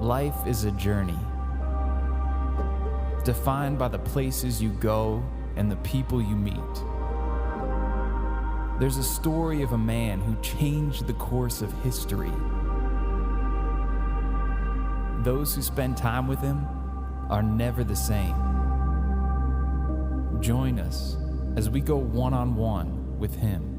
Life is a journey, defined by the places you go and the people you meet. There's a story of a man who changed the course of history. Those who spend time with him are never the same. Join us as we go one-on-one with him.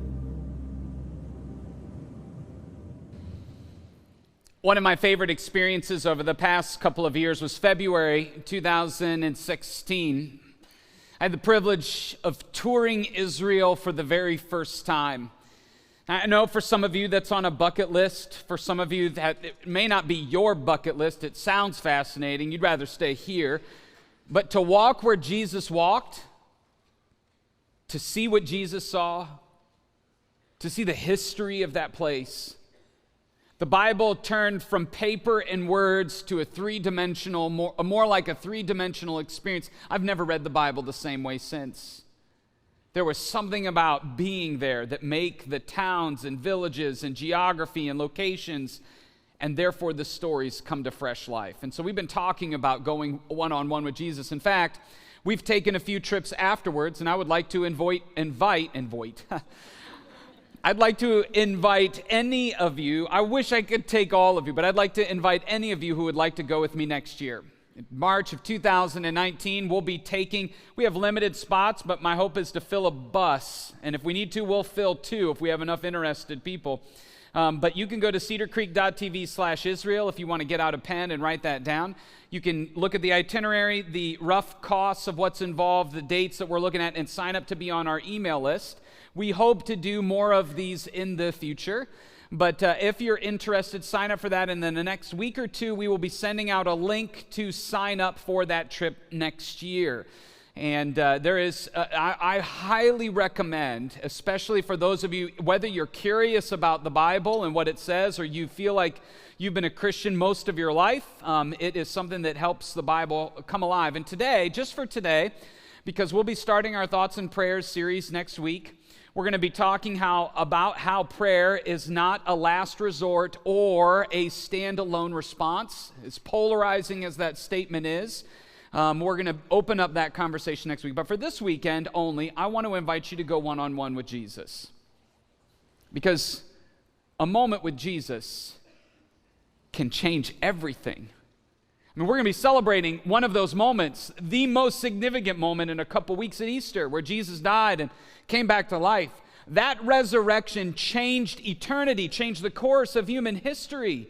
One of my favorite experiences over the past couple of years was February 2016. I had the privilege of touring Israel for the very first time. I know for some of you that's on a bucket list. For some of you that it may not be your bucket list. It sounds fascinating. You'd rather stay here. But to walk where Jesus walked, to see what Jesus saw, to see the history of that place. The Bible turned from paper and words to more like a three-dimensional experience. I've never read the Bible the same way since. There was something about being there that make the towns and villages and geography and locations, and therefore the stories come to fresh life. And so we've been talking about going one-on-one with Jesus. In fact, we've taken a few trips afterwards, and I would like to I'd like to invite any of you. I wish I could take all of you, but I'd like to invite any of you who would like to go with me next year. In March of 2019, we have limited spots, but my hope is to fill a bus. And if we need to, we'll fill two if we have enough interested people. But you can go to cedarcreek.tv/Israel if you want to get out a pen and write that down. You can look at the itinerary, the rough costs of what's involved, the dates that we're looking at, and sign up to be on our email list. We hope to do more of these in the future, but if you're interested, sign up for that, and then the next week or two, we will be sending out a link to sign up for that trip next year. And I highly recommend, especially for those of you, whether you're curious about the Bible and what it says, or you feel like you've been a Christian most of your life, it is something that helps the Bible come alive. And today, just for today, because we'll be starting our Thoughts and Prayers series next week, we're going to be talking about how prayer is not a last resort or a standalone response. As polarizing as that statement is, we're going to open up that conversation next week. But for this weekend only, I want to invite you to go one-on-one with Jesus. Because a moment with Jesus can change everything. I mean, we're going to be celebrating one of those moments, the most significant moment in a couple weeks at Easter, where Jesus died and came back to life. That resurrection changed eternity, changed the course of human history.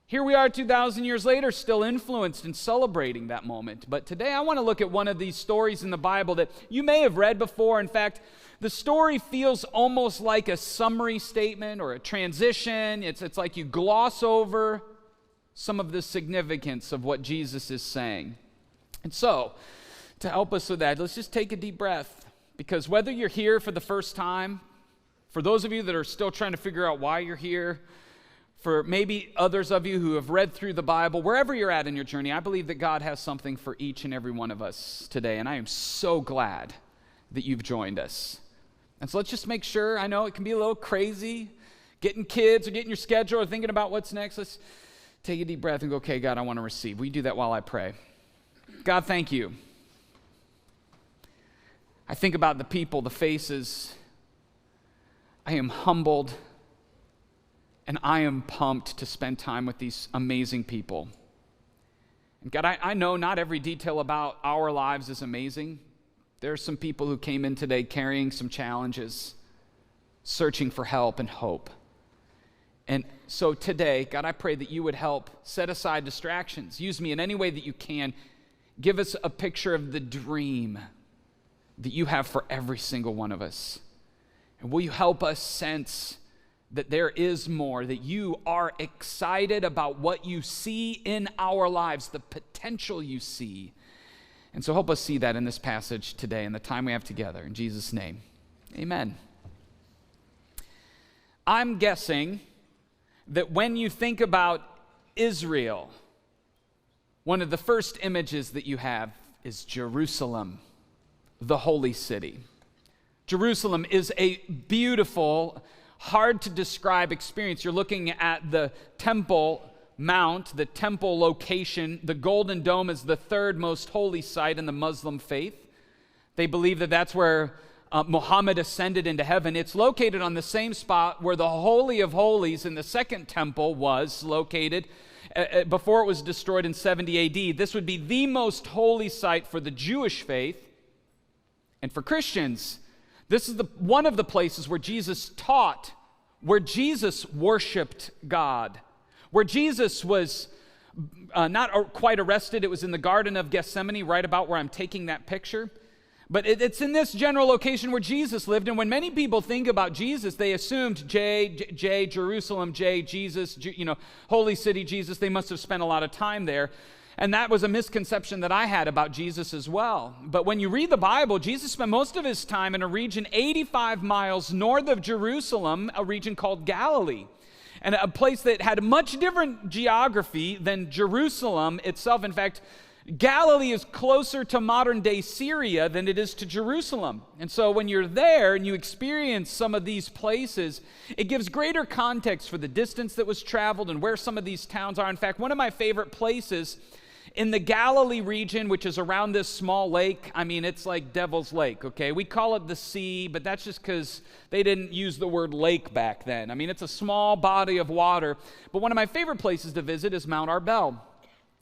Here we are 2,000 years later, still influenced and celebrating that moment. But today I want to look at one of these stories in the Bible that you may have read before. In fact, the story feels almost like a summary statement or a transition. It's like you gloss over some of the significance of what Jesus is saying. And so, to help us with that, let's just take a deep breath. Because whether you're here for the first time, for those of you that are still trying to figure out why you're here, for maybe others of you who have read through the Bible, wherever you're at in your journey, I believe that God has something for each and every one of us today. And I am so glad that you've joined us. And so let's just make sure. I know it can be a little crazy, getting kids or getting your schedule or thinking about what's next. Let's take a deep breath and go, okay, God, I want to receive. Will you do that while I pray? God, thank you. I think about the people, the faces. I am humbled, and I am pumped to spend time with these amazing people. And God, I know not every detail about our lives is amazing. There are some people who came in today carrying some challenges, searching for help and hope. And so today, God, I pray that you would help set aside distractions. Use me in any way that you can. Give us a picture of the dream that you have for every single one of us. And will you help us sense that there is more, that you are excited about what you see in our lives, the potential you see. And so help us see that in this passage today and the time we have together. In Jesus' name, amen. I'm guessing that when you think about Israel, one of the first images that you have is Jerusalem, the holy city. Jerusalem is a beautiful, hard to describe experience. You're looking at the temple Mount, the temple location. The Golden Dome is the third most holy site in the Muslim faith. They believe that that's where Muhammad ascended into heaven. It's located on the same spot where the Holy of Holies in the second temple was located before it was destroyed in 70 AD. This would be the most holy site for the Jewish faith. And for Christians, this is one of the places where Jesus taught, where Jesus worshiped God, where Jesus was not quite arrested. It was in the Garden of Gethsemane, right about where I'm taking that picture. But it's in this general location where Jesus lived. And when many people think about Jesus, they assumed J, Jerusalem, J, Jesus, Holy City Jesus. They must have spent a lot of time there. And that was a misconception that I had about Jesus as well. But when you read the Bible, Jesus spent most of his time in a region 85 miles north of Jerusalem, a region called Galilee, and a place that had a much different geography than Jerusalem itself. In fact, Galilee is closer to modern-day Syria than it is to Jerusalem. And so when you're there and you experience some of these places, it gives greater context for the distance that was traveled and where some of these towns are. In fact, one of my favorite places in the Galilee region, which is around this small lake, I mean, it's like Devil's Lake, okay? We call it the sea, but that's just because they didn't use the word lake back then. I mean, it's a small body of water. But one of my favorite places to visit is Mount Arbel.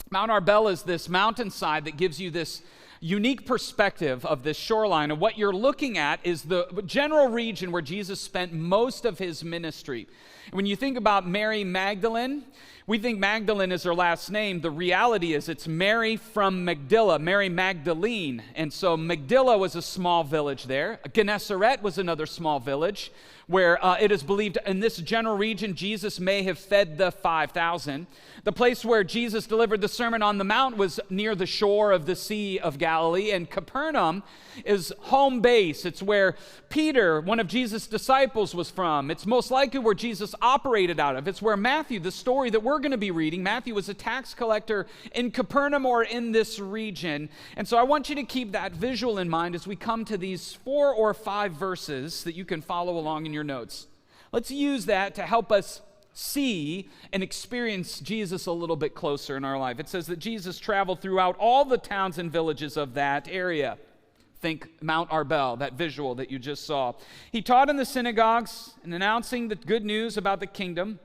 Mount Arbel is this mountainside that gives you this unique perspective of this shoreline. And what you're looking at is the general region where Jesus spent most of his ministry. When you think about Mary Magdalene, we think Magdalene is her last name. The reality is it's Mary from Magdala, Mary Magdalene. And so Magdala was a small village there. Gennesaret was another small village where it is believed in this general region Jesus may have fed the 5,000. The place where Jesus delivered the Sermon on the Mount was near the shore of the Sea of Galilee, and Capernaum is home base. It's where Peter, one of Jesus' disciples, was from. It's most likely where Jesus operated out of. It's where Matthew, the story that we're going to be reading, Matthew was a tax collector in Capernaum or in this region. And so I want you to keep that visual in mind as we come to these 4 or 5 verses that you can follow along in your notes. Let's use that to help us see and experience Jesus a little bit closer in our life. It says that Jesus traveled throughout all the towns and villages of that area. Think Mount Arbel, that visual that you just saw. He taught in the synagogues and announcing the good news about the kingdom.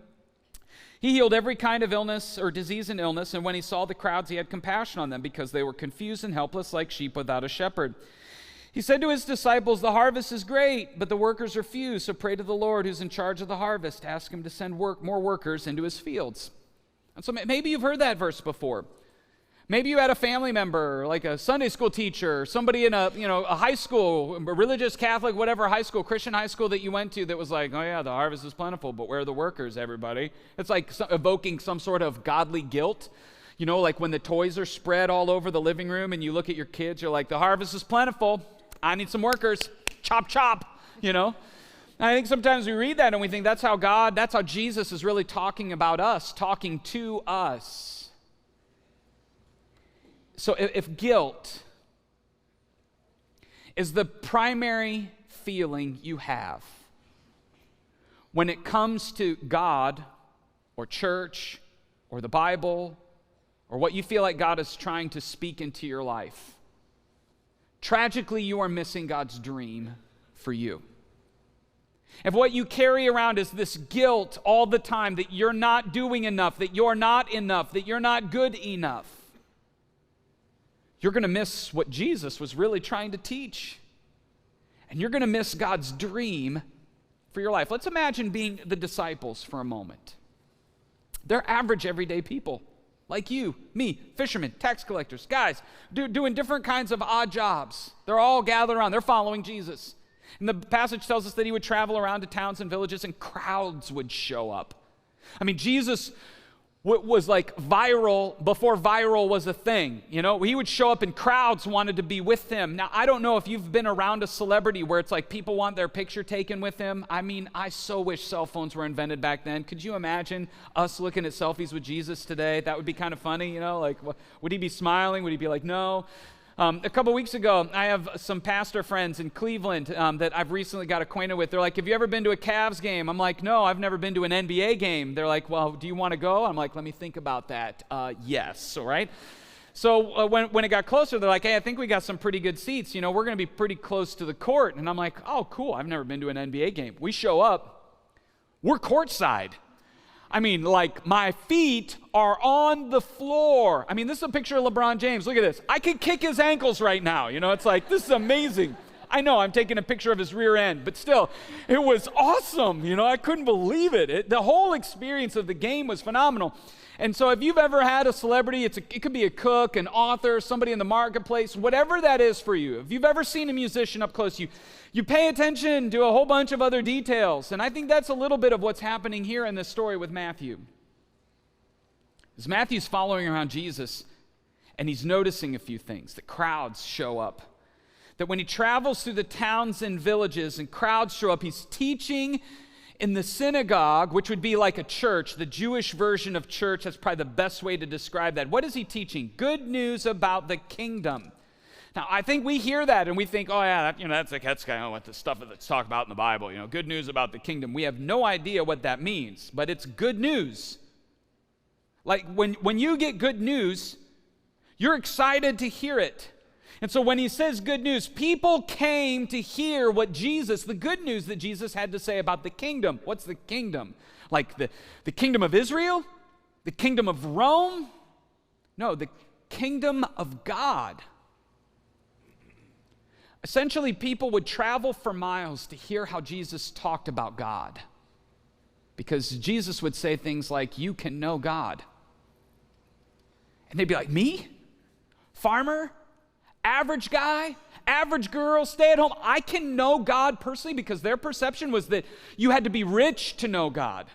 He healed every kind of illness or disease and illness, and when he saw the crowds, he had compassion on them because they were confused and helpless like sheep without a shepherd. He said to his disciples, "The harvest is great, but the workers are few, so pray to the Lord who's in charge of the harvest. Ask him to send more workers into his fields." And so maybe you've heard that verse before. Maybe you had a family member, like a Sunday school teacher, somebody in a high school, a religious, Catholic, whatever high school, Christian high school that you went to that was like, "Oh yeah, the harvest is plentiful, but where are the workers, everybody?" It's like evoking some sort of godly guilt. Like when the toys are spread all over the living room and you look at your kids, you're like, "The harvest is plentiful. I need some workers. Chop, chop," And I think sometimes we read that and we think that's how Jesus is really talking about us, talking to us. So if guilt is the primary feeling you have when it comes to God or church or the Bible or what you feel like God is trying to speak into your life, tragically, you are missing God's dream for you. If what you carry around is this guilt all the time that you're not doing enough, that you're not enough, that you're not good enough, you're going to miss what Jesus was really trying to teach. And you're going to miss God's dream for your life. Let's imagine being the disciples for a moment. They're average, everyday people. Like you, me, fishermen, tax collectors, guys, doing different kinds of odd jobs. They're all gathered around. They're following Jesus. And the passage tells us that he would travel around to towns and villages and crowds would show up. I mean, Jesus was like viral before viral was a thing. He would show up and crowds wanted to be with him. Now, I don't know if you've been around a celebrity where it's like people want their picture taken with him. I mean, I so wish cell phones were invented back then. Could you imagine us looking at selfies with Jesus today? That would be kind of funny, like, would he be smiling? Would he be like, no? A couple weeks ago, I have some pastor friends in Cleveland that I've recently got acquainted with. They're like, have you ever been to a Cavs game? I'm like, no, I've never been to an NBA game. They're like, well, do you want to go? I'm like, let me think about that. Yes, all right? So when it got closer, they're like, hey, I think we got some pretty good seats. You know, we're going to be pretty close to the court. And I'm like, oh, cool. I've never been to an NBA game. We show up. We're courtside. I mean, like, my feet are on the floor. I mean, this is a picture of LeBron James. Look at this. I could kick his ankles right now. You know, it's like, this is amazing. I know I'm taking a picture of his rear end, but still, it was awesome. You know, I couldn't believe it. The whole experience of the game was phenomenal. And so if you've ever had a celebrity, it could be a cook, an author, somebody in the marketplace, whatever that is for you. If you've ever seen a musician up close, you pay attention to a whole bunch of other details. And I think that's a little bit of what's happening here in this story with Matthew. As Matthew's following around Jesus, and he's noticing a few things. The crowds show up. That when he travels through the towns and villages and crowds show up, he's teaching in the synagogue, which would be like a church, the Jewish version of church. That's probably the best way to describe that. What is he teaching? Good news about the kingdom. Now, I think we hear that and we think, oh yeah, that's kind of what the stuff that's talked about in the Bible. You know, good news about the kingdom. We have no idea what that means, but it's good news. Like when you get good news, you're excited to hear it. And so when he says good news, people came to hear the good news that Jesus had to say about the kingdom. What's the kingdom? Like the kingdom of Israel? The kingdom of Rome? No, the kingdom of God. Essentially, people would travel for miles to hear how Jesus talked about God. Because Jesus would say things like, you can know God. And they'd be like, me? Farmer? Average guy, average girl, stay at home. I can know God personally, because their perception was that you had to be rich to know God.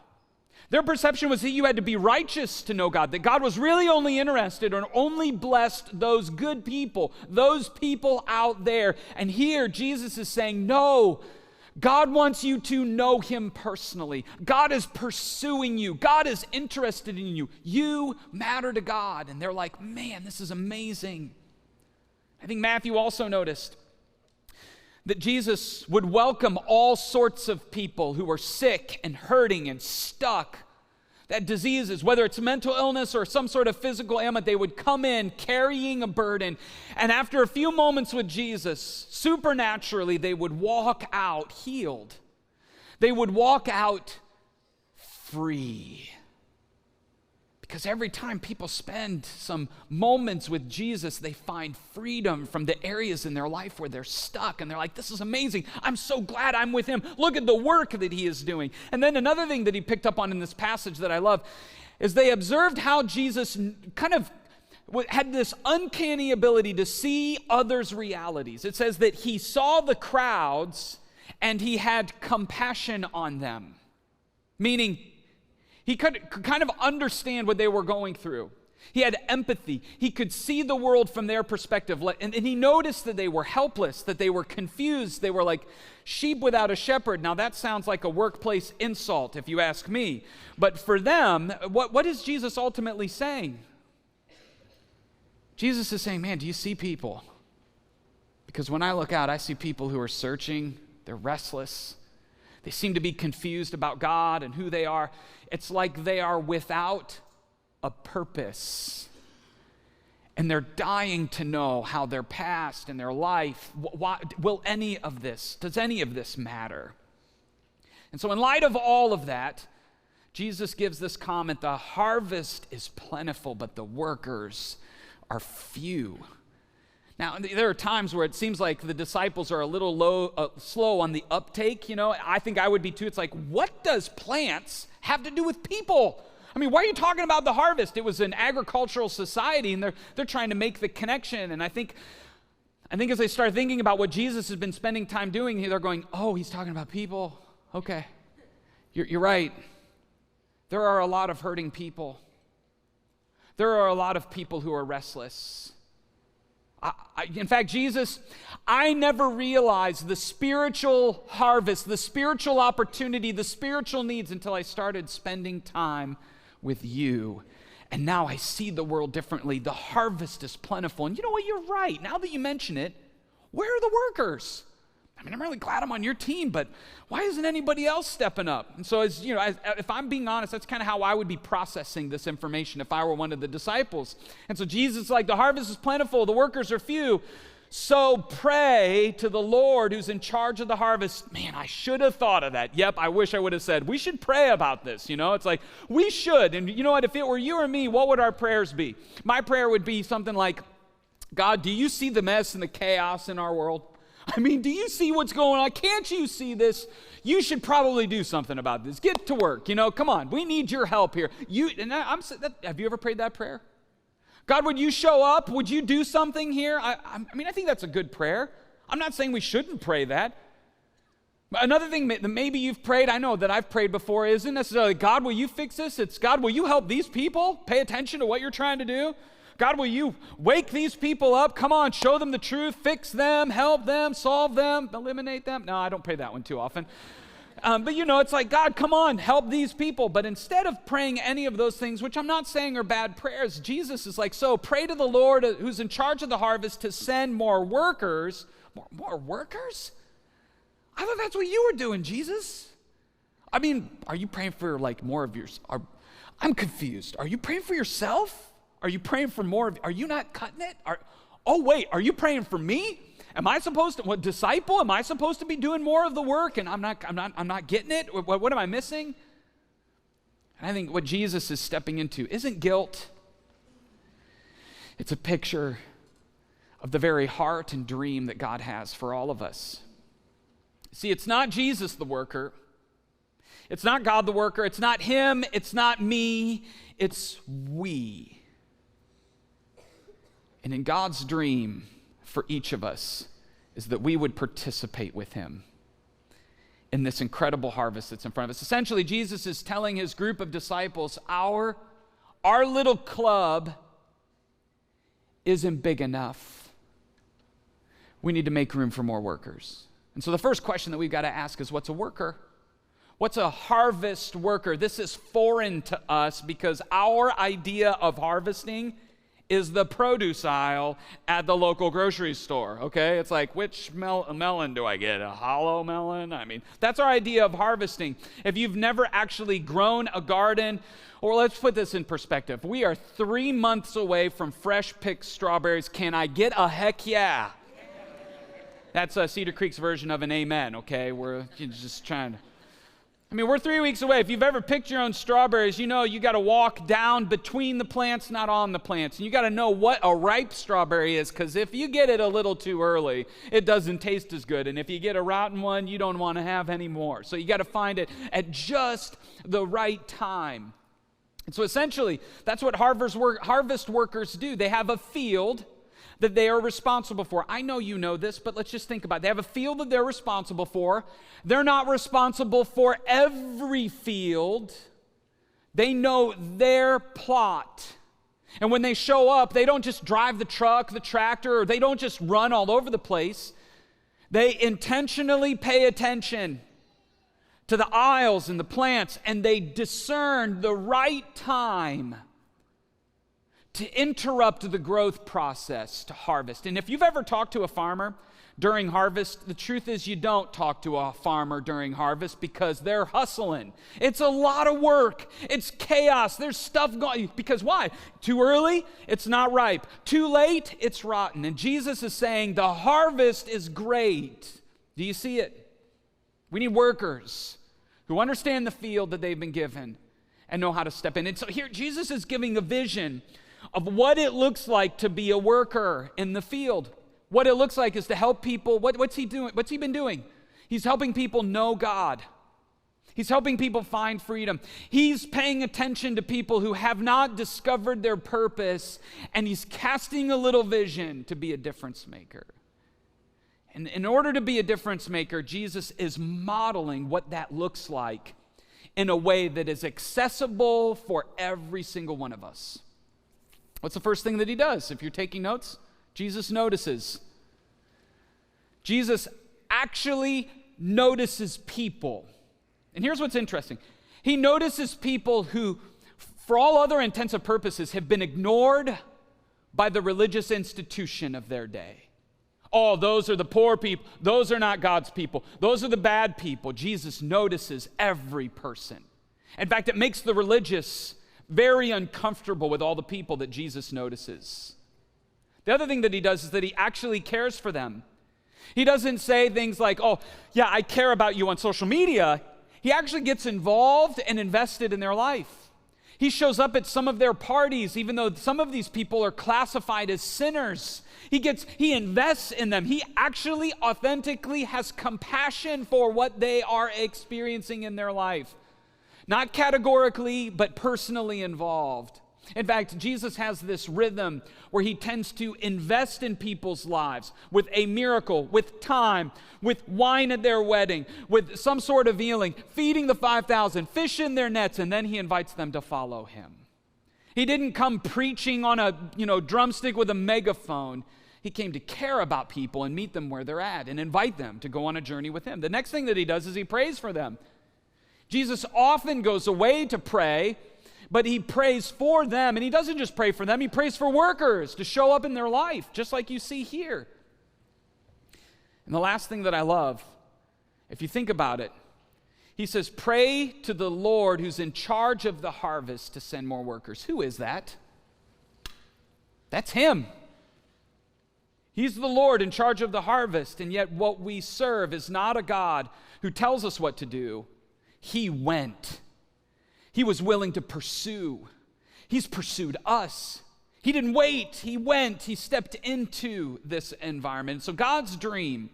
Their perception was that you had to be righteous to know God, that God was really only interested or only blessed those good people, those people out there. And here Jesus is saying, no, God wants you to know him personally. God is pursuing you. God is interested in you. You matter to God. And they're like, man, this is amazing. I think Matthew also noticed that Jesus would welcome all sorts of people who were sick and hurting and stuck. That diseases, whether it's mental illness or some sort of physical ailment, they would come in carrying a burden. And after a few moments with Jesus, supernaturally, they would walk out healed. They would walk out free. Because every time people spend some moments with Jesus, they find freedom from the areas in their life where they're stuck. And they're like, this is amazing. I'm so glad I'm with him. Look at the work that he is doing. And then another thing that he picked up on in this passage that I love is they observed how Jesus kind of had this uncanny ability to see others' realities. It says that he saw the crowds and he had compassion on them. Meaning, he could kind of understand what they were going through. He had empathy. He could see the world from their perspective. And he noticed that they were helpless, that they were confused. They were like sheep without a shepherd. Now that sounds like a workplace insult, if you ask me. But for them, what is Jesus ultimately saying? Jesus is saying, man, do you see people? Because when I look out, I see people who are searching. They're restless. They seem to be confused about God and who they are. It's like they are without a purpose. And they're dying to know how their past and their life, does any of this matter? And so in light of all of that, Jesus gives this comment, the harvest is plentiful, but the workers are few. Now, there are times where it seems like the disciples are a little slow on the uptake, you know. I think I would be too. It's like, what does plants have to do with people? I mean, why are you talking about the harvest? It was an agricultural society, and they're trying to make the connection. And I think as they start thinking about what Jesus has been spending time doing, they're going, oh, he's talking about people. Okay, you're right. There are a lot of hurting people. There are a lot of people who are restless. In fact, Jesus, I never realized the spiritual harvest, the spiritual opportunity, the spiritual needs until I started spending time with you. And now I see the world differently. The harvest is plentiful. And you know what? You're right. Now that you mention it, where are the workers? I mean, I'm really glad I'm on your team, but why isn't anybody else stepping up? And so, if I'm being honest, that's kind of how I would be processing this information if I were one of the disciples. And so Jesus is like, the harvest is plentiful, the workers are few. So pray to the Lord who's in charge of the harvest. Man, I should have thought of that. Yep, I wish I would have said, we should pray about this. It's like, we should. And you know what? If it were you or me, what would our prayers be? My prayer would be something like, God, do you see the mess and the chaos in our world? I mean, do you see what's going on? Can't you see this? You should probably do something about this. Get to work. Come on. We need your help here. Have you ever prayed that prayer? God, would you show up? Would you do something here? I think that's a good prayer. I'm not saying we shouldn't pray that. Another thing that maybe you've prayed, I know that I've prayed before, isn't necessarily, God, will you fix this? It's, God, will you help these people? Pay attention to what you're trying to do. God, will you wake these people up? Come on, show them the truth, fix them, help them, solve them, eliminate them. No, I don't pray that one too often. But it's like, God, come on, help these people. But instead of praying any of those things, which I'm not saying are bad prayers, Jesus is like, so pray to the Lord who's in charge of the harvest to send more workers. More workers? I thought that's what you were doing, Jesus. I mean, are you praying for like more of yours? I'm confused. Are you praying for yourself? Are you praying for more? Are you not cutting it? Are you praying for me? Am I supposed to, disciple? Am I supposed to be doing more of the work? And I'm not getting it. What am I missing? And I think what Jesus is stepping into isn't guilt. It's a picture of the very heart and dream that God has for all of us. See, it's not Jesus the worker. It's not God the worker. It's not him. It's not me. It's we. And in God's dream for each of us is that we would participate with him in this incredible harvest that's in front of us. Essentially, Jesus is telling his group of disciples, our little club isn't big enough. We need to make room for more workers. And so the first question that we've got to ask is, what's a worker? What's a harvest worker? This is foreign to us because our idea of harvesting is the produce aisle at the local grocery store, okay? It's like, which melon do I get? A hollow melon? I mean, that's our idea of harvesting. If you've never actually grown a garden, or let's put this in perspective. We are 3 months away from fresh picked strawberries. Can I get a heck yeah? That's Cedar Creek's version of an amen, okay? We're just trying to... we're 3 weeks away. If you've ever picked your own strawberries, you got to walk down between the plants, not on the plants. And you got to know what a ripe strawberry is, because if you get it a little too early, it doesn't taste as good. And if you get a rotten one, you don't want to have any more. So you got to find it at just the right time. And so essentially, that's what harvest workers do. They have a field that they are responsible for. I know you know this, but let's just think about it. They have a field that they're responsible for. They're not responsible for every field. They know their plot. And when they show up, they don't just drive the truck, the tractor, or they don't just run all over the place. They intentionally pay attention to the aisles and the plants, and they discern the right time to interrupt the growth process to harvest. And if you've ever talked to a farmer during harvest, the truth is you don't talk to a farmer during harvest because they're hustling. It's a lot of work. It's chaos. There's stuff going. Because why? Too early? It's not ripe. Too late? It's rotten. And Jesus is saying the harvest is great. Do you see it? We need workers who understand the field that they've been given and know how to step in. And so here Jesus is giving a vision of what it looks like to be a worker in the field. What it looks like is to help people. What's he doing? What's he been doing? He's helping people know God. He's helping people find freedom. He's paying attention to people who have not discovered their purpose, and he's casting a little vision to be a difference maker. And in order to be a difference maker, Jesus is modeling what that looks like in a way that is accessible for every single one of us. What's the first thing that he does? If you're taking notes, Jesus notices. Jesus actually notices people. And here's what's interesting. He notices people who for all other intents and purposes, have been ignored by the religious institution of their day. Oh, those are the poor people. Those are not God's people. Those are the bad people. Jesus notices every person. In fact, it makes the religious very uncomfortable with all the people that Jesus notices. The other thing that he does is that he actually cares for them. He doesn't say things like, oh, yeah, I care about you on social media. He actually gets involved and invested in their life. He shows up at some of their parties, even though some of these people are classified as sinners. He invests in them. He actually authentically has compassion for what they are experiencing in their life. Not categorically, but personally involved. In fact, Jesus has this rhythm where he tends to invest in people's lives with a miracle, with time, with wine at their wedding, with some sort of healing, feeding the 5,000, fish in their nets, and then he invites them to follow him. He didn't come preaching on a drumstick with a megaphone. He came to care about people and meet them where they're at and invite them to go on a journey with him. The next thing that he does is he prays for them. Jesus often goes away to pray, but he prays for them, and he doesn't just pray for them, he prays for workers to show up in their life, just like you see here. And the last thing that I love, if you think about it, he says, pray to the Lord who's in charge of the harvest to send more workers. Who is that? That's him. He's the Lord in charge of the harvest, and yet what we serve is not a God who tells us what to do. He went. He was willing to pursue. He's pursued us. He didn't wait. He went. He stepped into this environment. So God's dream,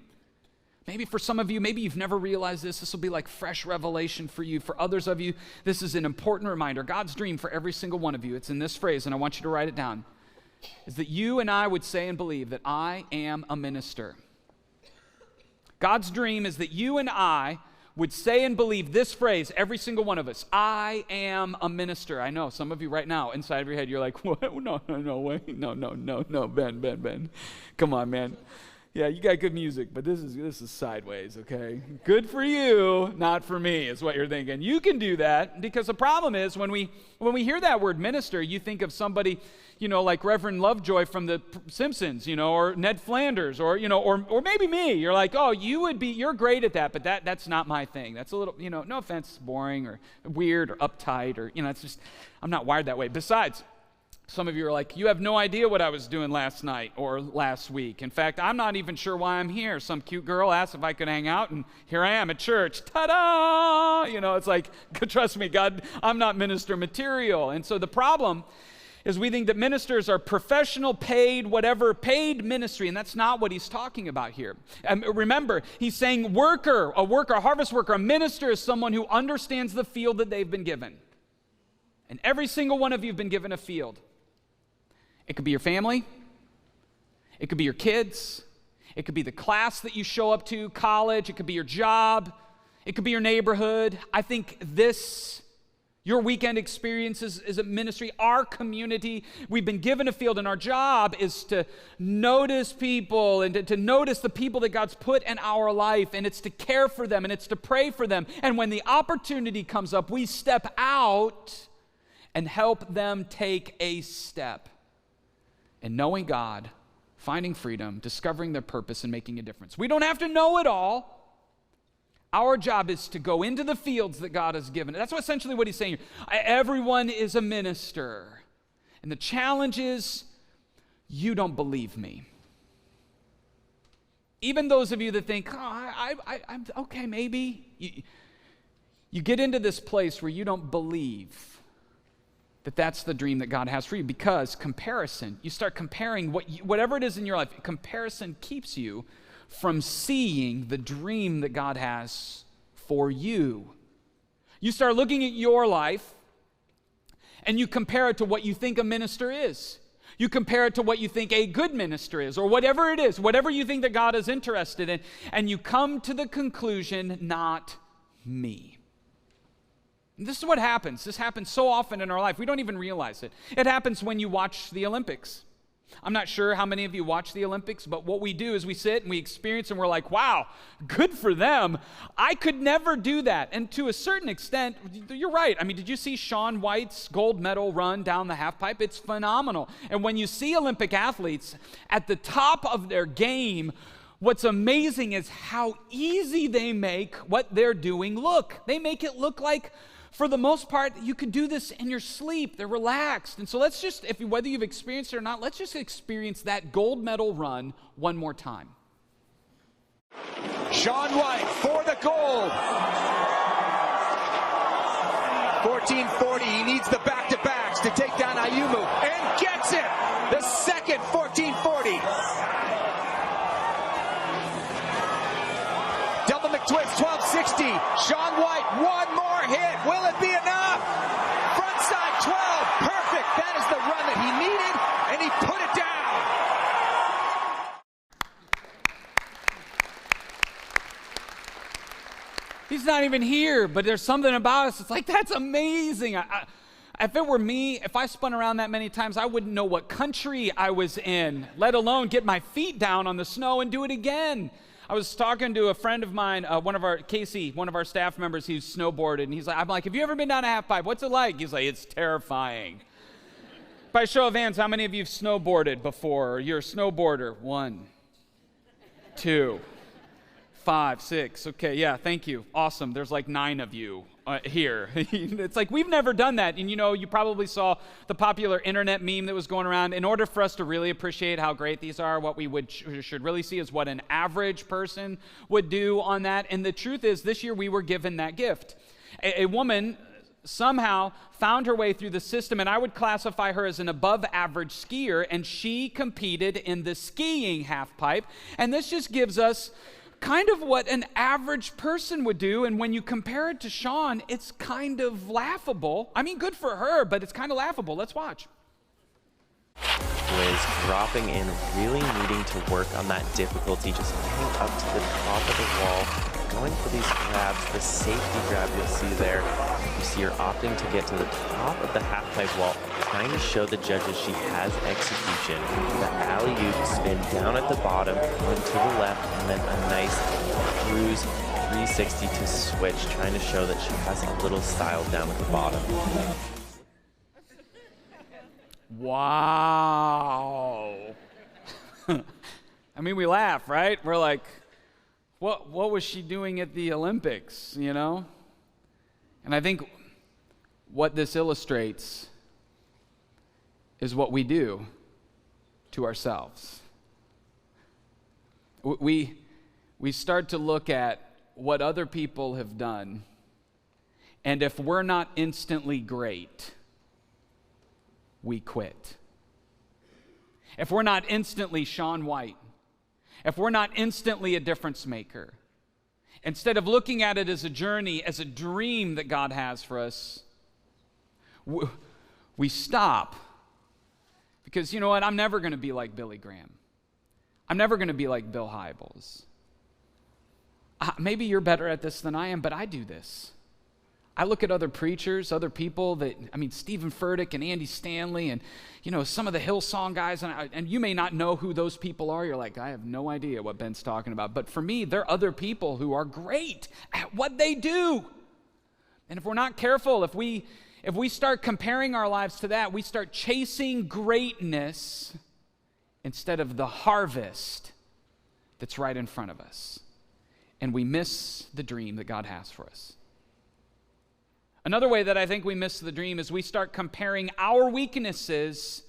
maybe for some of you, maybe you've never realized this. This will be like fresh revelation for you. For others of you, this is an important reminder. God's dream for every single one of you, it's in this phrase, and I want you to write it down, is that you and I would say and believe that I am a minister. God's dream is that you and I would say and believe this phrase, every single one of us, I am a minister. I know some of you right now, inside of your head, you're like, what? No, wait, no, Ben. Come on, man. Yeah, you got good music, but this is sideways, okay? Good for you, not for me, is what you're thinking. You can do that, because the problem is when we hear that word minister, you think of somebody, like Reverend Lovejoy from The Simpsons, or Ned Flanders, or maybe me. You're like, oh, you're great at that, but that's not my thing. That's a little, no offense, boring or weird or uptight or, it's just, I'm not wired that way. Besides, some of you are like, you have no idea what I was doing last night or last week. In fact, I'm not even sure why I'm here. Some cute girl asked if I could hang out, and here I am at church. Ta-da! It's like, trust me, God, I'm not minister material. And so the problem is we think that ministers are professional, paid ministry, and that's not what he's talking about here. Remember, he's saying a harvest worker, a minister is someone who understands the field that they've been given. And every single one of you have been given a field. It could be your family. It could be your kids. It could be the class that you show up to, college. It could be your job. It could be your neighborhood. I think your weekend experiences is a ministry. Our community, we've been given a field, and our job is to notice people and to notice the people that God's put in our life, and it's to care for them, and it's to pray for them. And when the opportunity comes up, we step out and help them take a step. And knowing God, finding freedom, discovering their purpose, and making a difference. We don't have to know it all. Our job is to go into the fields that God has given. That's essentially what he's saying here. Everyone is a minister. And the challenge is, you don't believe me. Even those of you that think, I'm okay, maybe. You get into this place where you don't believe that that's the dream that God has for you, because comparison, you start comparing whatever it is in your life, comparison keeps you from seeing the dream that God has for you. You start looking at your life and you compare it to what you think a minister is. You compare it to what you think a good minister is, or whatever it is, whatever you think that God is interested in, and you come to the conclusion, not me. This is what happens. This happens so often in our life. We don't even realize it. It happens when you watch the Olympics. I'm not sure how many of you watch the Olympics, but what we do is we sit and we experience and we're like, wow, good for them. I could never do that. And to a certain extent, you're right. I mean, did you see Shaun White's gold medal run down the half pipe? It's phenomenal. And when you see Olympic athletes at the top of their game, what's amazing is how easy they make what they're doing look. They make it look like, for the most part, you could do this in your sleep. They're relaxed. And so let's just, whether you've experienced it or not, let's just experience that gold medal run one more time. Shaun White for the gold. 1440, he needs the back-to-backs to take down Ayumu, and gets it! The second 1440. Double McTwist, 1260. Shaun White, one more hit. Will it be enough? Frontside 12, perfect. That is the run that he needed, and he put it down. He's not even here, but there's something about us. It's like, that's amazing. If it were me, if I spun around that many times, I wouldn't know what country I was in, let alone get my feet down on the snow and do it again. I was talking to a friend of mine, Casey, one of our staff members, he's snowboarded, and I'm like, have you ever been down a half pipe? What's it like? He's like, it's terrifying. By show of hands, how many of you have snowboarded before? Or you're a snowboarder? 1, 2, 5, 6. Okay, yeah, thank you. Awesome. There's like 9 of you here. It's like, we've never done that. And you probably saw the popular internet meme that was going around. In order for us to really appreciate how great these are, what we should really see is what an average person would do on that. And the truth is, this year we were given that gift. A woman somehow found her way through the system, and I would classify her as an above average skier, and she competed in the skiing half pipe. And this just gives us kind of what an average person would do, and when you compare it to Shaun, it's kind of laughable. I mean, good for her, but it's kind of laughable. Let's watch. Was dropping in, really needing to work on that difficulty, just getting up to the top of the wall, going for these grabs, the safety grab you'll see there. You see her opting to get to the top of the half-pipe wall, trying to show the judges she has execution. The alley-oop spin down at the bottom, going to the left, and then a nice cruise 360 to switch, trying to show that she has a little style down at the bottom. Wow. I mean, we laugh, right? We're like, what was she doing at the Olympics, And I think what this illustrates is what we do to ourselves. We start to look at what other people have done, and if we're not instantly great, we quit. If we're not instantly Shaun White, if we're not instantly a difference maker, instead of looking at it as a journey, as a dream that God has for us, we stop. Because you know what? I'm never going to be like Billy Graham. I'm never going to be like Bill Hybels. Maybe you're better at this than I am, but I do this. I look at other preachers, other people Stephen Furtick and Andy Stanley and, some of the Hillsong guys, and you may not know who those people are. You're like, I have no idea what Ben's talking about. But for me, they're other people who are great at what they do. And if we're not careful, if we start comparing our lives to that, we start chasing greatness instead of the harvest that's right in front of us. And we miss the dream that God has for us. Another way that I think we miss the dream is we start comparing our weaknesses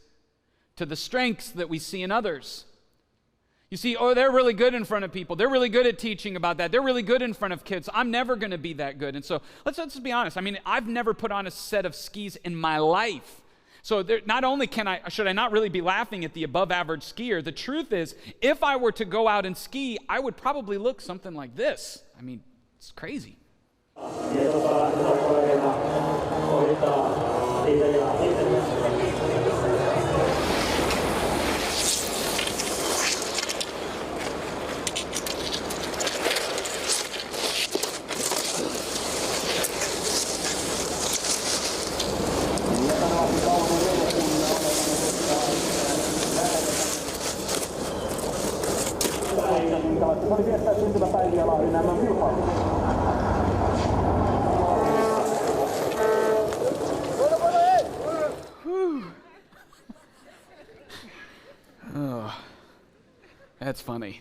to the strengths that we see in others. You see, they're really good in front of people. They're really good at teaching about that. They're really good in front of kids. I'm never going to be that good. And so let's be honest. I've never put on a set of skis in my life. So not only should I not really be laughing at the above average skier, the truth is, if I were to go out and ski, I would probably look something like this. It's crazy. Oh, that's funny.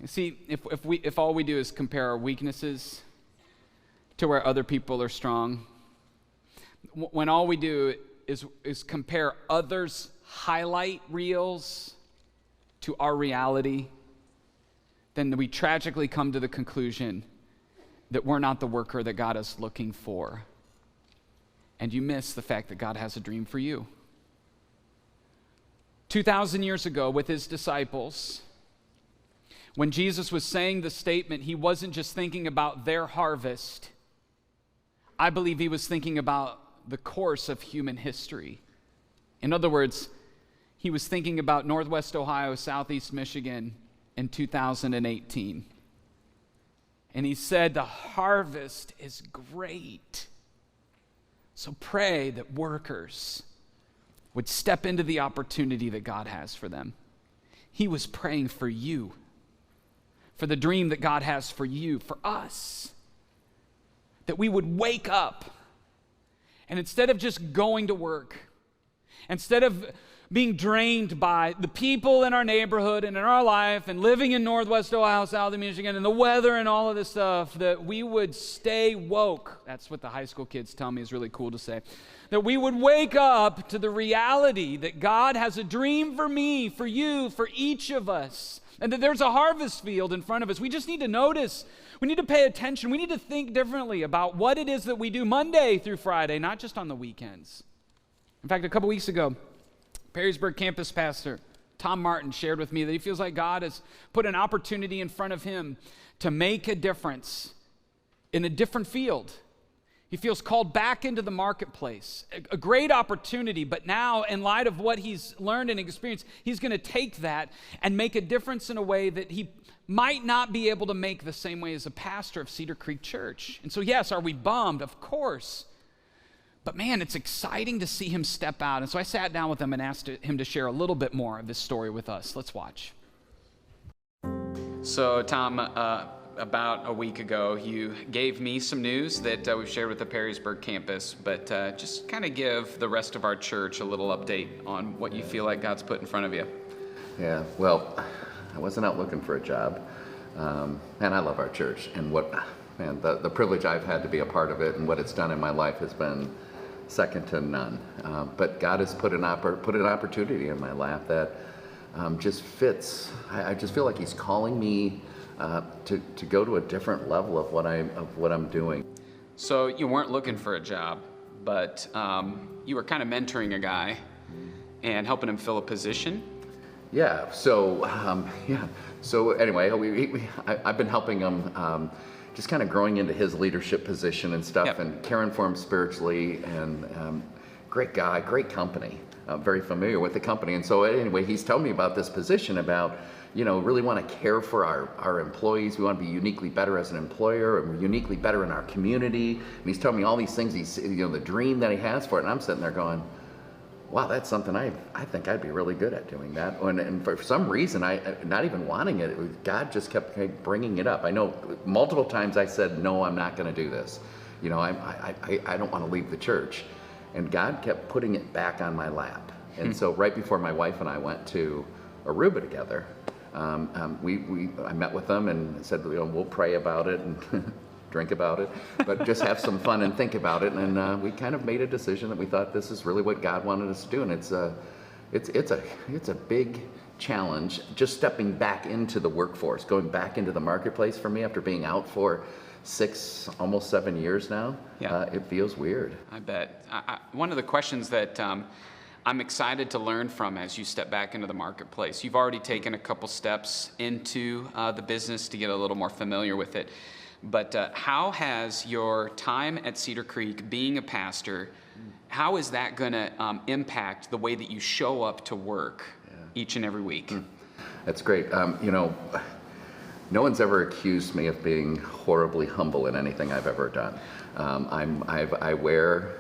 See, if all we do is compare our weaknesses to where other people are strong, when all we do is compare others' highlight reels to our reality, then we tragically come to the conclusion that we're not the worker that God is looking for. And you miss the fact that God has a dream for you. 2,000 years ago with his disciples, when Jesus was saying the statement, he wasn't just thinking about their harvest. I believe he was thinking about the course of human history. In other words, he was thinking about Northwest Ohio, Southeast Michigan in 2018. And he said, the harvest is great. So pray that workers would step into the opportunity that God has for them. He was praying for you, for the dream that God has for you, for us, that we would wake up and instead of just going to work, instead of being drained by the people in our neighborhood and in our life and living in Northwest Ohio, South Michigan, and the weather and all of this stuff, that we would stay woke. That's what the high school kids tell me is really cool to say. That we would wake up to the reality that God has a dream for me, for you, for each of us, and that there's a harvest field in front of us. We just need to notice. We need to pay attention. We need to think differently about what it is that we do Monday through Friday, not just on the weekends. In fact, a couple weeks ago, Perrysburg campus pastor Tom Martin shared with me that he feels like God has put an opportunity in front of him to make a difference in a different field. He feels called back into the marketplace, a great opportunity, but now in light of what he's learned and experienced, he's going to take that and make a difference in a way that he might not be able to make the same way as a pastor of Cedar Creek Church. And so yes, are we bummed? Of course. But man, it's exciting to see him step out. And so I sat down with him and asked him to share a little bit more of this story with us. Let's watch. So Tom, about a week ago, you gave me some news that we've shared with the Perrysburg campus, but just kind of give the rest of our church a little update on what you feel like God's put in front of you. Yeah, well, I wasn't out looking for a job, and I love our church, and the privilege I've had to be a part of it and what it's done in my life has been second to none. But God has put an opportunity in my lap that just fits. I just feel like He's calling me to go to a different level of what I'm doing. So you weren't looking for a job, but you were kind of mentoring a guy and helping him fill a position. Yeah. So So anyway, I've been helping him. Just kind of growing into his leadership position and stuff, yep. And caring for him spiritually, and great guy, great company, very familiar with the company. And so anyway, he's telling me about this position about, really want to care for our employees. We want to be uniquely better as an employer, and we're uniquely better in our community. And he's telling me all these things, the dream that he has for it. And I'm sitting there going, wow, that's something I think I'd be really good at doing that. And for some reason, not even wanting it, God just kept bringing it up. I know multiple times I said, no, I'm not going to do this. I don't want to leave the church. And God kept putting it back on my lap. And so right before my wife and I went to Aruba together, I met with them and said, we'll pray about it and drink about it, but just have some fun and think about it. And we kind of made a decision that we thought this is really what God wanted us to do. And it's a big challenge just stepping back into the workforce, going back into the marketplace for me after being out for 6, almost 7 years now. Yeah. It feels weird. I bet. One of the questions that I'm excited to learn from as you step back into the marketplace, you've already taken a couple steps into the business to get a little more familiar with it. But how has your time at Cedar Creek, being a pastor, how is that going to impact the way that you show up to work each and every week? That's great. No one's ever accused me of being horribly humble in anything I've ever done. I wear,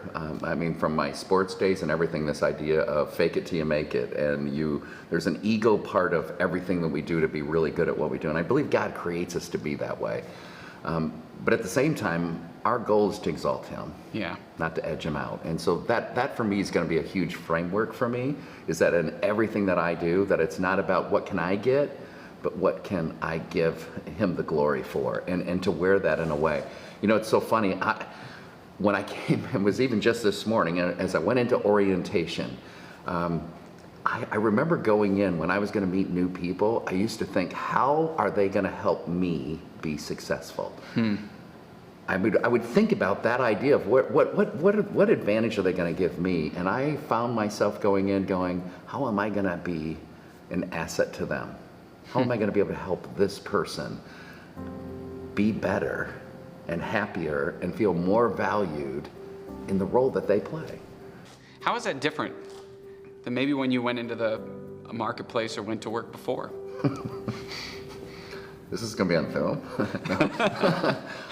from my sports days and everything, this idea of fake it till you make it. And there's an ego part of everything that we do to be really good at what we do. And I believe God creates us to be that way. But at the same time, our goal is to exalt him, not to edge him out. And so that for me is going to be a huge framework for me, is that in everything that I do, that it's not about what can I get, but what can I give him the glory for, and to wear that in a way. It's so funny. When I came, it was even just this morning, as I went into orientation, I remember going in, when I was going to meet new people, I used to think, how are they going to help me be successful? I would think about that idea of what advantage are they going to give me? And I found myself going in going, how am I going to be an asset to them? How am I going to be able to help this person be better and happier and feel more valued in the role that they play? How is that different than maybe when you went into the marketplace or went to work before? This is going to be on film.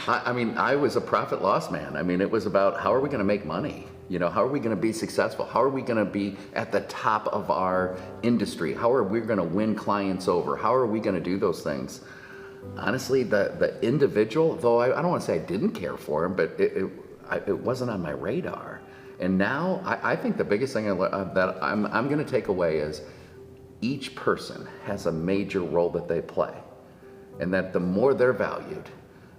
I was a profit loss man. It was about, how are we going to make money? How are we going to be successful? How are we going to be at the top of our industry? How are we going to win clients over? How are we going to do those things? Honestly, the individual, though I don't want to say I didn't care for him, but it wasn't on my radar. And now I think the biggest thing that I'm going to take away is each person has a major role that they play. And that the more they're valued,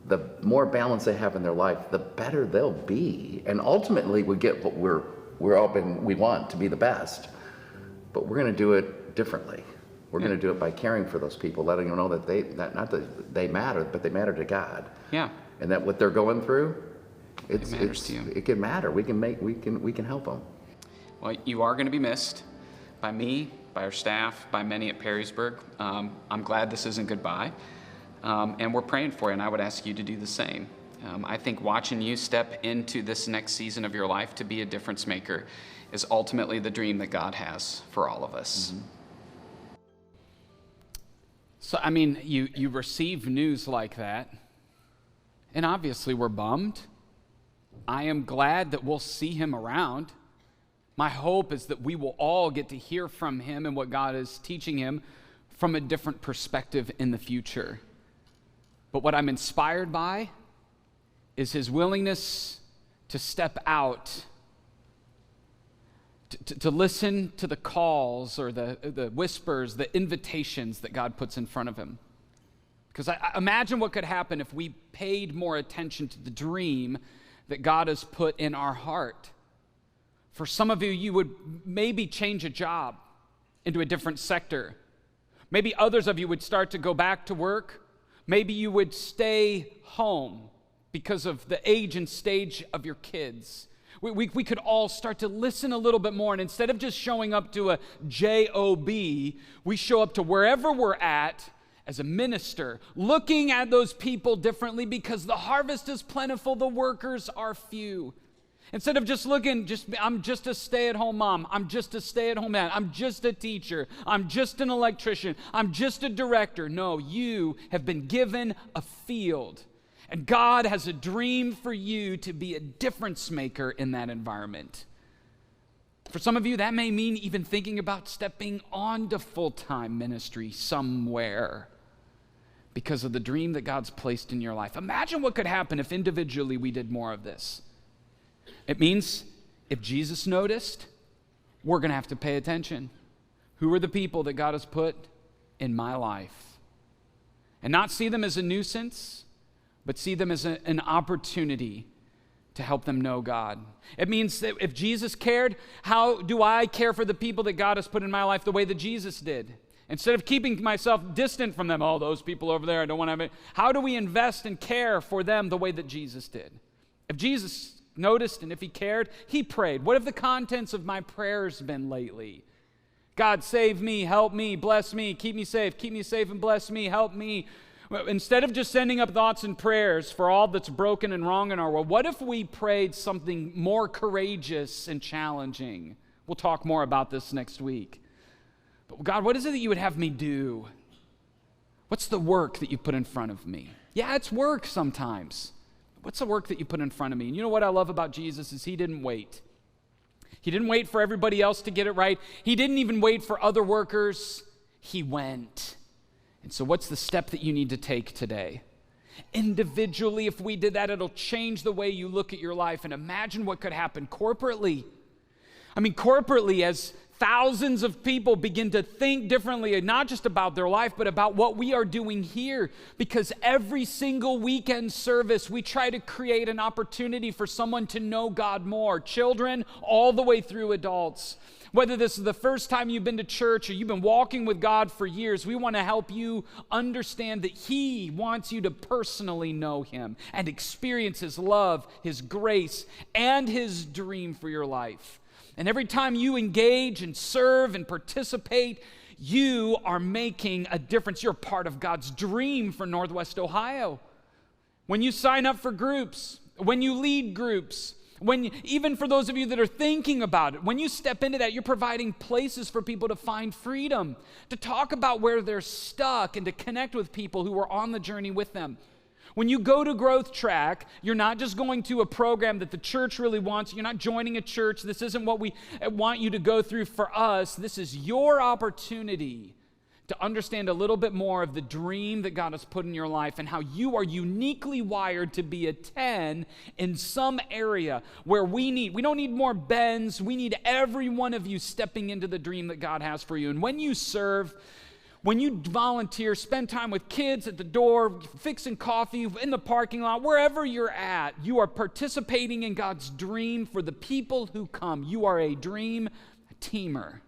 the more balance they have in their life, the better they'll be. And ultimately, we get what we want, to be the best. But we're going to do it differently. We're going to do it by caring for those people, letting them know that not that they matter, but they matter to God. Yeah. And that what they're going through, it matters to you. It can matter. We can help them. Well, you are going to be missed by me, by our staff, by many at Perrysburg. I'm glad this isn't goodbye. And we're praying for you, and I would ask you to do the same. I think watching you step into this next season of your life to be a difference maker is ultimately the dream that God has for all of us. Mm-hmm. So, you receive news like that, and obviously we're bummed. I am glad that we'll see him around. My hope is that we will all get to hear from him and what God is teaching him from a different perspective in the future. But what I'm inspired by is his willingness to step out, to listen to the calls or the whispers, the invitations that God puts in front of him. Because I imagine what could happen if we paid more attention to the dream that God has put in our heart. For some of you, you would maybe change a job into a different sector. Maybe others of you would start to go back to work. Maybe you would stay home because of the age and stage of your kids. We could all start to listen a little bit more, and instead of just showing up to a job, we show up to wherever we're at as a minister, looking at those people differently because the harvest is plentiful, the workers are few. Instead of just looking, I'm just a stay-at-home mom, I'm just a stay-at-home dad, I'm just a teacher, I'm just an electrician, I'm just a director. No, you have been given a field. And God has a dream for you to be a difference maker in that environment. For some of you, that may mean even thinking about stepping on to full-time ministry somewhere because of the dream that God's placed in your life. Imagine what could happen if individually we did more of this. It means if Jesus noticed, we're going to have to pay attention. Who are the people that God has put in my life? And not see them as a nuisance, but see them as an opportunity to help them know God. It means that if Jesus cared, how do I care for the people that God has put in my life the way that Jesus did? Instead of keeping myself distant from them, oh, those people over there, I don't want to have it. How do we invest and care for them the way that Jesus did? If Jesus noticed and if he cared, he prayed. What have the contents of my prayers been lately? God, save me, help me, bless me, keep me safe and bless me, help me. Instead of just sending up thoughts and prayers for all that's broken and wrong in our world, what if we prayed something more courageous and challenging? We'll talk more about this next week. But God, what is it that you would have me do? What's the work that you put in front of me? Yeah, it's work sometimes. What's the work that you put in front of me? And you know what I love about Jesus is he didn't wait. He didn't wait for everybody else to get it right. He didn't even wait for other workers. He went. And so what's the step that you need to take today? Individually, if we did that, it'll change the way you look at your life. And imagine what could happen corporately. I mean, corporately, as thousands of people begin to think differently, not just about their life, but about what we are doing here. Because every single weekend service, we try to create an opportunity for someone to know God more. Children, all the way through adults. Whether this is the first time you've been to church or you've been walking with God for years, we want to help you understand that he wants you to personally know him and experience his love, his grace, and his dream for your life. And every time you engage and serve and participate, you are making a difference. You're part of God's dream for Northwest Ohio. When you sign up for groups, when you lead groups, even for those of you that are thinking about it, when you step into that, you're providing places for people to find freedom, to talk about where they're stuck, and to connect with people who are on the journey with them. When you go to Growth Track, you're not just going to a program that the church really wants. You're not joining a church. This isn't what we want you to go through for us. This is your opportunity to understand a little bit more of the dream that God has put in your life and how you are uniquely wired to be a 10 in some area where we don't need more Bens. We need every one of you stepping into the dream that God has for you. And when you serve, when you volunteer, spend time with kids at the door, fixing coffee in the parking lot, wherever you're at, you are participating in God's dream for the people who come. You are a dream teamer.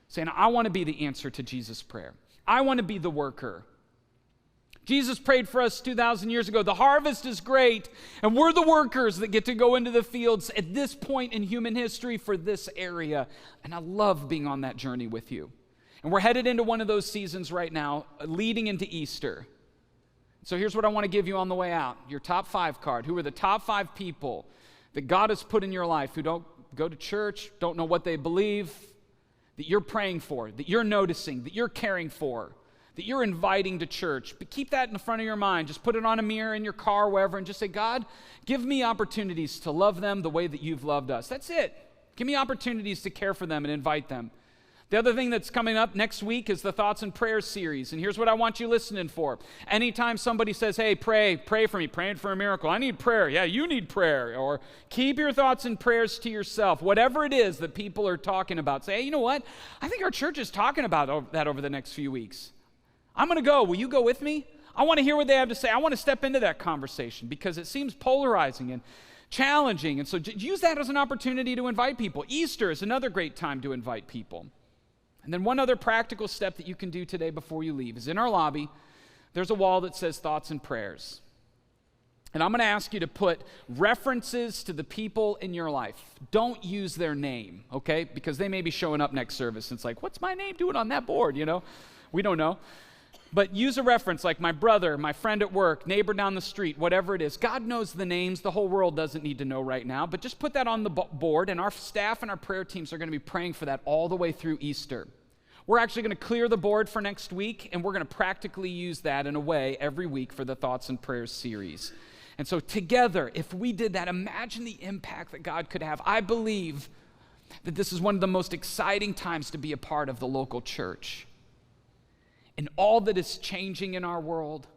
Saying, I want to be the answer to Jesus' prayer. I want to be the worker. Jesus prayed for us 2,000 years ago. The harvest is great, and we're the workers that get to go into the fields at this point in human history for this area. And I love being on that journey with you. And we're headed into one of those seasons right now, leading into Easter. So here's what I want to give you on the way out. Your top 5 card. Who are the top 5 people that God has put in your life who don't go to church, don't know what they believe, that you're praying for, that you're noticing, that you're caring for, that you're inviting to church. But keep that in the front of your mind. Just put it on a mirror in your car, wherever, and just say, God, give me opportunities to love them the way that you've loved us. That's it. Give me opportunities to care for them and invite them. The other thing that's coming up next week is the Thoughts and Prayers series. And here's what I want you listening for. Anytime somebody says, hey, pray for me, praying for a miracle. I need prayer. Yeah, you need prayer. Or keep your thoughts and prayers to yourself. Whatever it is that people are talking about. Say, hey, you know what? I think our church is talking about that over the next few weeks. I'm going to go. Will you go with me? I want to hear what they have to say. I want to step into that conversation because it seems polarizing and challenging. And so use that as an opportunity to invite people. Easter is another great time to invite people. And then one other practical step that you can do today before you leave is in our lobby, there's a wall that says Thoughts and Prayers. And I'm going to ask you to put references to the people in your life. Don't use their name, okay? Because they may be showing up next service and it's like, what's my name doing on that board, you know? We don't know. But use a reference like my brother, my friend at work, neighbor down the street, whatever it is. God knows the names. The whole world doesn't need to know right now. But just put that on the board, and our staff and our prayer teams are going to be praying for that all the way through Easter. We're actually going to clear the board for next week, and we're going to practically use that in a way every week for the Thoughts and Prayers series. And so together, if we did that, imagine the impact that God could have. I believe that this is one of the most exciting times to be a part of the local church. And all that is changing in our world,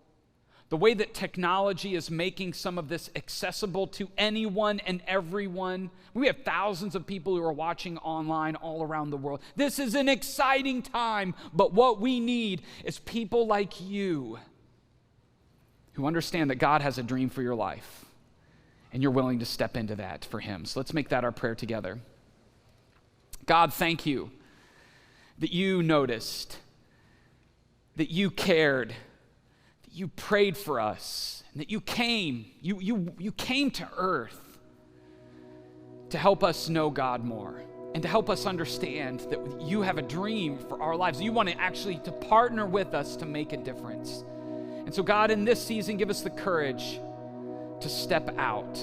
the way that technology is making some of this accessible to anyone and everyone. We have thousands of people who are watching online all around the world. This is an exciting time, but what we need is people like you who understand that God has a dream for your life, and you're willing to step into that for him. So let's make that our prayer together. God, thank you that you noticed, that you cared, that you prayed for us, and that you came. You came to earth to help us know God more and to help us understand that you have a dream for our lives. You want to actually to partner with us to make a difference. And so God, in this season, give us the courage to step out,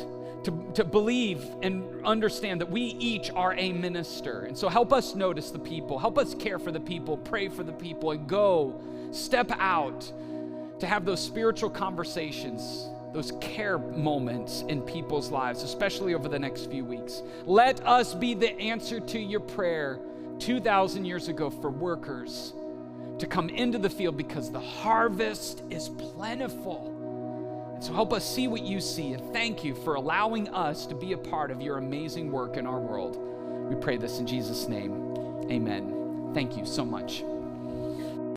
to believe and understand that we each are a minister. And so help us notice the people, help us care for the people, pray for the people, and go, step out to have those spiritual conversations those care moments in people's lives, especially over the next few weeks. Let us be the answer to your prayer 2,000 years ago for workers to come into the field because the harvest is plentiful. And so help us see what you see, and thank you for allowing us to be a part of your amazing work in our world. We pray this in Jesus' name. Amen. Thank you so much.